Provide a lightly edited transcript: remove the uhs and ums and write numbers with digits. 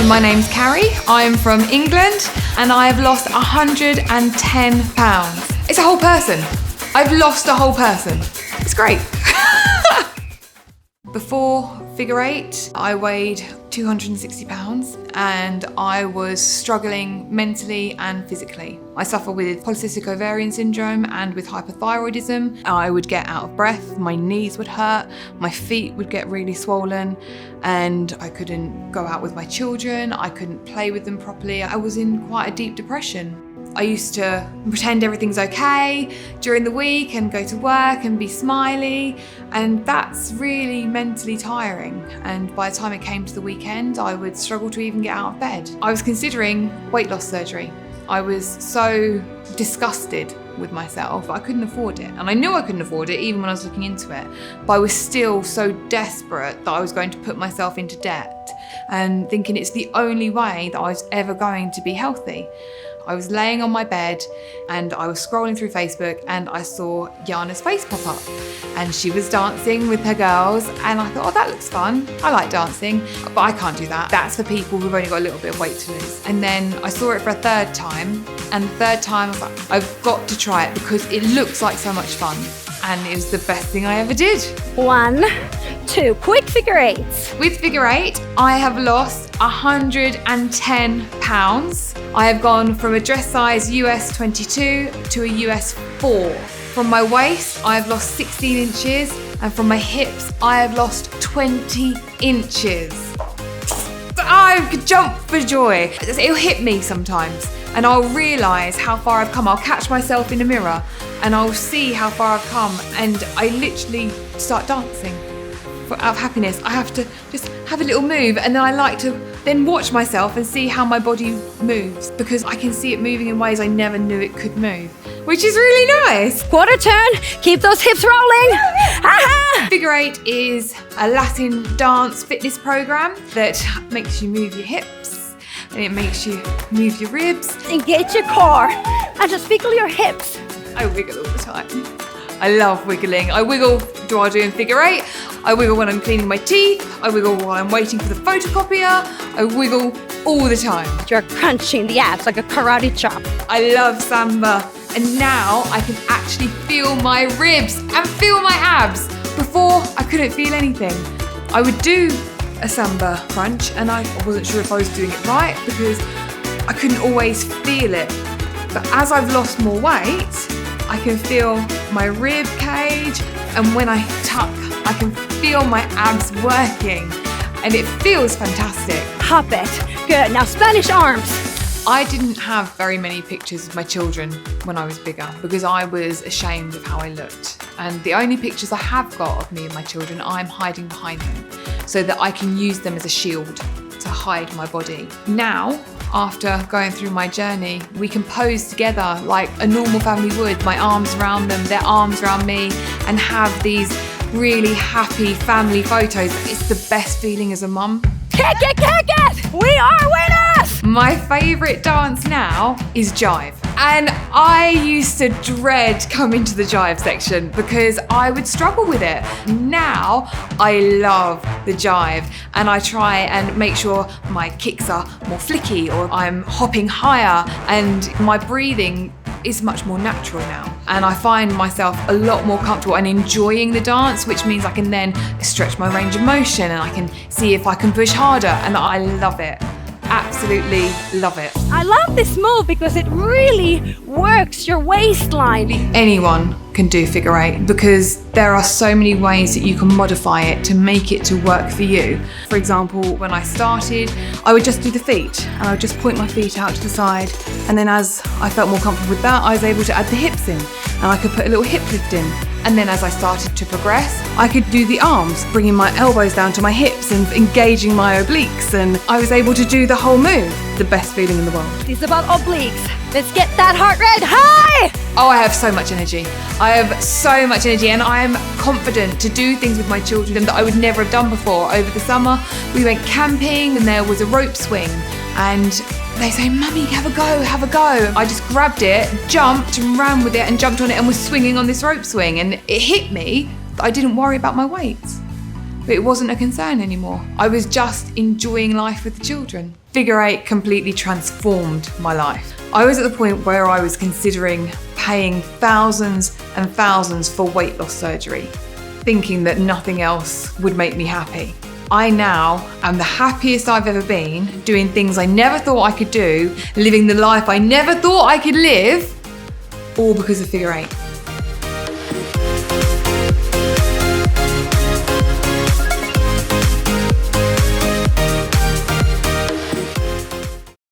My name's Carrie, I'm from England, and I have lost 110 pounds. It's a whole person. I've lost a whole person. It's great. Before figure eight, I weighed 260 pounds and I was struggling mentally and physically. I suffer with polycystic ovarian syndrome and with hypothyroidism. I would get out of breath, my knees would hurt, my feet would get really swollen, and I couldn't go out with my children, I couldn't play with them properly. I was in quite a deep depression. I used to pretend everything's okay during the week and go to work and be smiley, and that's really mentally tiring. And by the time it came to the weekend, I would struggle to even get out of bed. I was considering weight loss surgery. I was so disgusted with myself. I couldn't afford it. And I knew I couldn't afford it even when I was looking into it. But I was still so desperate that I was going to put myself into debt and thinking it's the only way that I was ever going to be healthy. I was laying on my bed and I was scrolling through Facebook and I saw Jana's face pop up and she was dancing with her girls, and I thought, oh, that looks fun. I like dancing, but I can't do that. That's for people who've only got a little bit of weight to lose. And then I saw it for a third time, and the third time I was like, I've got to try it because it looks like so much fun. And it was the best thing I ever did. 1, 2, quick figure eights. With figure eight, I have lost 110 pounds. I have gone from a dress size US 22 to a US 4. From my waist, I have lost 16 inches, and from my hips, I have lost 20 inches. I could jump for joy. It'll hit me sometimes, and I'll realise how far I've come. I'll catch myself in the mirror, and I'll see how far I've come, and I literally start dancing. Out of happiness, I have to just have a little move, and then I like to then watch myself and see how my body moves, because I can see it moving in ways I never knew it could move, which is really nice. Quarter turn, keep those hips rolling. Aha! Figure eight is a Latin dance fitness program that makes you move your hips and it makes you move your ribs. Engage your core and just wiggle your hips. I wiggle all the time. I love wiggling. I wiggle while I'm doing figure eight. I wiggle when I'm cleaning my teeth. I wiggle while I'm waiting for the photocopier. I wiggle all the time. You're crunching the abs like a karate chop. I love samba. And now I can actually feel my ribs and feel my abs. Before, I couldn't feel anything. I would do a samba crunch and I wasn't sure if I was doing it right because I couldn't always feel it. But as I've lost more weight, I can feel my rib cage, and when I tuck, I can feel my abs working, and it feels fantastic. Hop it. Good. Now Spanish arms. I didn't have very many pictures of my children when I was bigger because I was ashamed of how I looked. And the only pictures I have got of me and my children, I'm hiding behind them so that I can use them as a shield to hide my body. Now, after going through my journey, we can pose together like a normal family would, my arms around them, their arms around me, and have these really happy family photos. It's the best feeling as a mum. Kick it, kick it! We are winners! My favourite dance now is jive. And I used to dread coming to the jive section because I would struggle with it. Now I love the jive, and I try and make sure my kicks are more flicky or I'm hopping higher, and my breathing is much more natural now. And I find myself a lot more comfortable and enjoying the dance, which means I can then stretch my range of motion and I can see if I can push harder, and I love it. Absolutely love it. I love this move because it really works your waistline. Anyone can do figure eight because there are so many ways that you can modify it to make it to work for you. For example, when I started, I would just do the feet and I would just point my feet out to the side, and then as I felt more comfortable with that, I was able to add the hips in and I could put a little hip lift in. And then as I started to progress, I could do the arms, bringing my elbows down to my hips and engaging my obliques, and I was able to do the whole move. The best feeling in the world. It's about obliques. Let's get that heart rate high! Oh, I have so much energy. I have so much energy, and I am confident to do things with my children that I would never have done before. Over the summer, we went camping and there was a rope swing, and they say, "Mummy, have a go, have a go." I just grabbed it, jumped and ran with it and jumped on it and was swinging on this rope swing, and it hit me that I didn't worry about my weight but it wasn't a concern anymore. I was just enjoying life with the children. Figure 8 completely transformed my life. I was at the point where I was considering paying thousands and thousands for weight loss surgery, thinking that nothing else would make me happy. I now am the happiest I've ever been, doing things I never thought I could do, living the life I never thought I could live, all because of Figure 8.